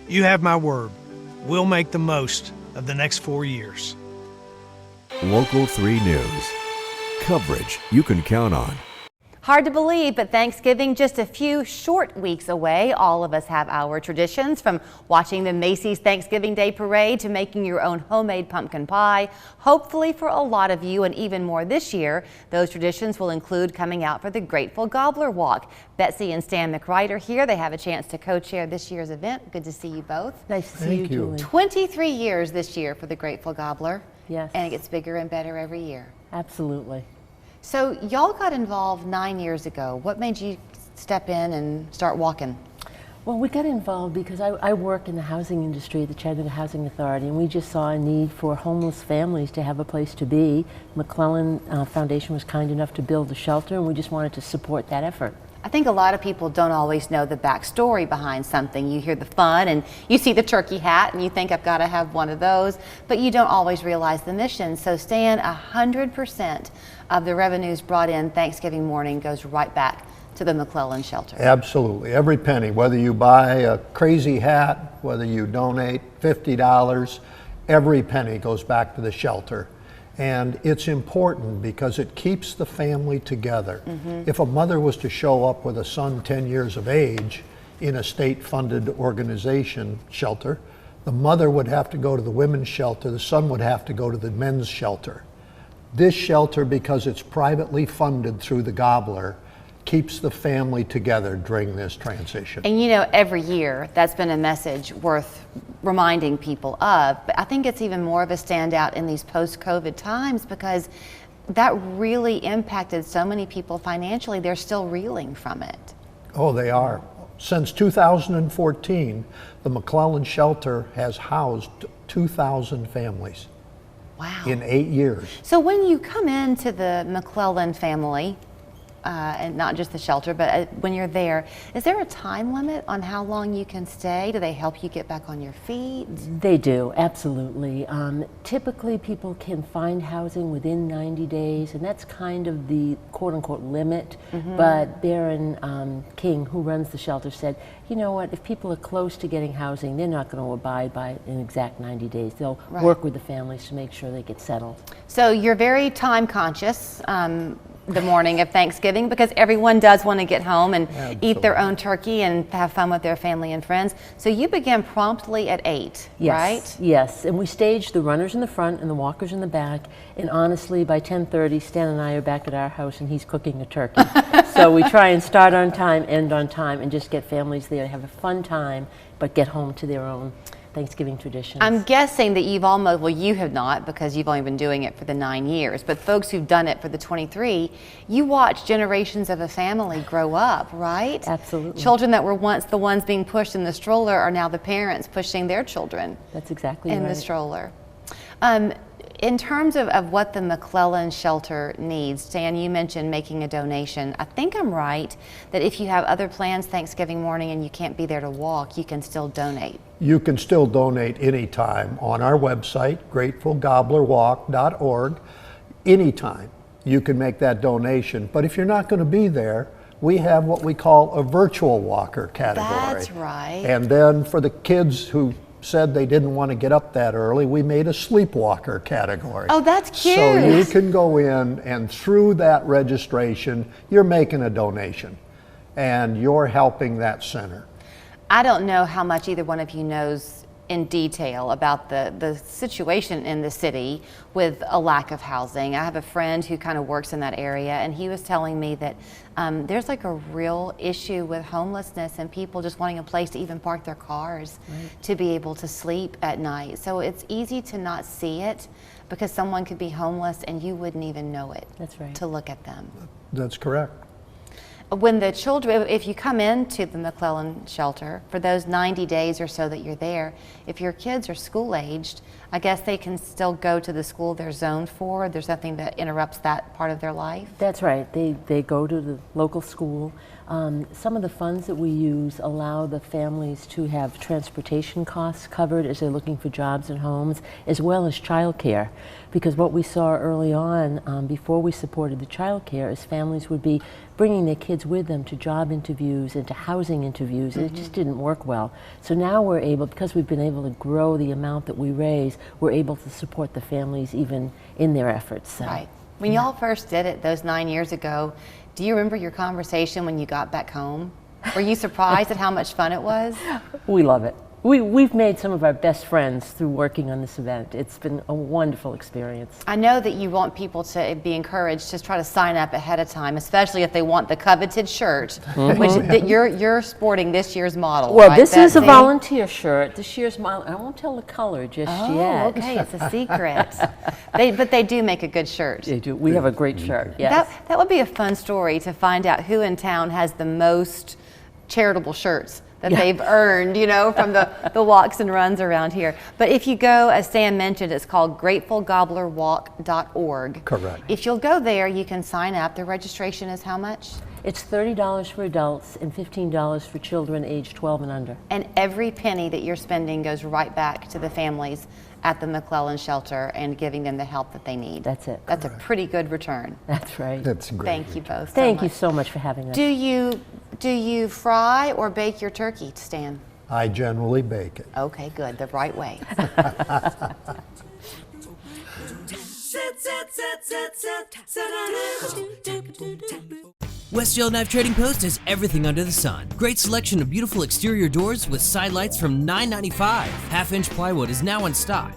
You have my word. We'll make the most of the next 4 years. Local 3 News. Coverage you can count on. Hard to believe, but Thanksgiving just a few short weeks away. All of us have our traditions, from watching the Macy's Thanksgiving Day Parade to making your own homemade pumpkin pie. Hopefully for a lot of you, and even more this year, those traditions will include coming out for the Grateful Gobbler Walk. Betsy and Stan McWright are here. They have a chance to co-chair this year's event. Good to see you both. Nice to see you, Julie. 23 years this year for the Grateful Gobbler. Yes. And it gets bigger and better every year. Absolutely. So y'all got involved 9 years ago. What made you step in and start walking? Well, we got involved because I work in the housing industry at the Chattanooga Housing Authority, and we just saw a need for homeless families to have a place to be. McClellan Foundation was kind enough to build a shelter, and we just wanted to support that effort. I think a lot of people don't always know the backstory behind something. You hear the fun and you see the turkey hat and you think, I've got to have one of those, but you don't always realize the mission. So Stan, 100% of the revenues brought in Thanksgiving morning goes right back to the McClellan shelter. Absolutely, every penny, whether you buy a crazy hat, whether you donate $50, every penny goes back to the shelter. And it's important because it keeps the family together. If a mother was to show up with a son 10 years of age in a state-funded organization shelter, the mother would have to go to the women's shelter, the son would have to go to the men's shelter. This shelter, because it's privately funded through the Gobbler, keeps the family together during this transition. And you know, every year that's been a message worth reminding people of, but I think it's even more of a standout in these post-COVID times because that really impacted so many people financially. They're still reeling from it. Oh, they are. Since 2014, the McClellan shelter has housed 2,000 families. Wow. In 8 years. So when you come into the McClellan family, and not just the shelter, but when you're there, is there a time limit on how long you can stay? Do they help you get back on your feet? They do, absolutely. Typically people can find housing within 90 days, and that's kind of the quote-unquote limit. But Baron King, who runs the shelter, said, you know what, if people are close to getting housing, they're not going to abide by an exact 90 days. They'll work with the families to make sure they get settled. So you're very time conscious the morning of Thanksgiving, because everyone does want to get home and eat their own turkey and have fun with their family and friends. So you began promptly at 8, right? Yes, and we staged the runners in the front and the walkers in the back, and honestly by 10:30 Stan and I are back at our house and he's cooking a turkey. So we try and start on time, end on time, and just get families there to have a fun time but get home to their own Thanksgiving traditions. I'm guessing that you've almost, well, you have not because you've only been doing it for the 9 years, but folks who've done it for the 23, you watch generations of a family grow up, right? Absolutely. Children that were once the ones being pushed in the stroller are now the parents pushing their children. That's exactly in right. the stroller. In terms of what the McClellan shelter needs, Stan, you mentioned making a donation. I think I'm right that if you have other plans Thanksgiving morning and you can't be there to walk, you can still donate. You can still donate anytime on our website, gratefulgobblerwalk.org. Anytime you can make that donation. But if you're not going to be there, we have what we call a virtual walker category. That's right. And then for the kids who said they didn't want to get up that early, we made a sleepwalker category. Oh, that's cute. So you can go in and through that registration, you're making a donation and you're helping that center. I don't know how much either one of you knows in detail about the situation in the city with a lack of housing. I have a friend who kind of works in that area, and he was telling me that there's like a real issue with homelessness and people just wanting a place to even park their cars to be able to sleep at night. So it's easy to not see it because someone could be homeless and you wouldn't even know it. That's right. To look at them. That's correct. When the children, if you come into the McClellan shelter for those 90 days or so that you're there, if your kids are school aged, I guess they can still go to the school they're zoned for. There's nothing that interrupts that part of their life. That's right. They go to the local school. Some of the funds that we use allow the families to have transportation costs covered as they're looking for jobs and homes, as well as childcare. Because what we saw early on, before we supported the childcare, is families would be bringing their kids with them to job interviews and to housing interviews, and it just didn't work well. So now we're able, because we've been able to grow the amount that we raise, we're able to support the families even in their efforts. So. Right. When y'all first did it those 9 years ago, do you remember your conversation when you got back home? Were you surprised at how much fun it was? We love it. We've made some of our best friends through working on this event. It's been a wonderful experience. I know that you want people to be encouraged to try to sign up ahead of time, especially if they want the coveted shirt, which that you're sporting this year's model. Well, right, this is a Betsy? volunteer shirt. This year's model. I won't tell the color just yet. Oh, okay, it's a secret. But they do make a good shirt. They do. We have a great shirt. Yes. That would be a fun story to find out who in town has the most charitable shirts that they've earned, from the walks and runs around here. But if you go, as Sam mentioned, it's called gratefulgobblerwalk.org. Correct. If you'll go there, you can sign up. The registration is how much? It's $30 for adults and $15 for children aged 12 and under. And every penny that you're spending goes right back to the families at the McClellan shelter and giving them the help that they need. That's it. That's a pretty good return. That's right. That's great. Thank you both. Thank you so much for having us. Do you fry or bake your turkey, Stan? I generally bake it. Okay, good. The right way. Westfield Knife Trading Post has everything under the sun. Great selection of beautiful exterior doors with side lights from $9.95. Half-inch plywood is now in stock.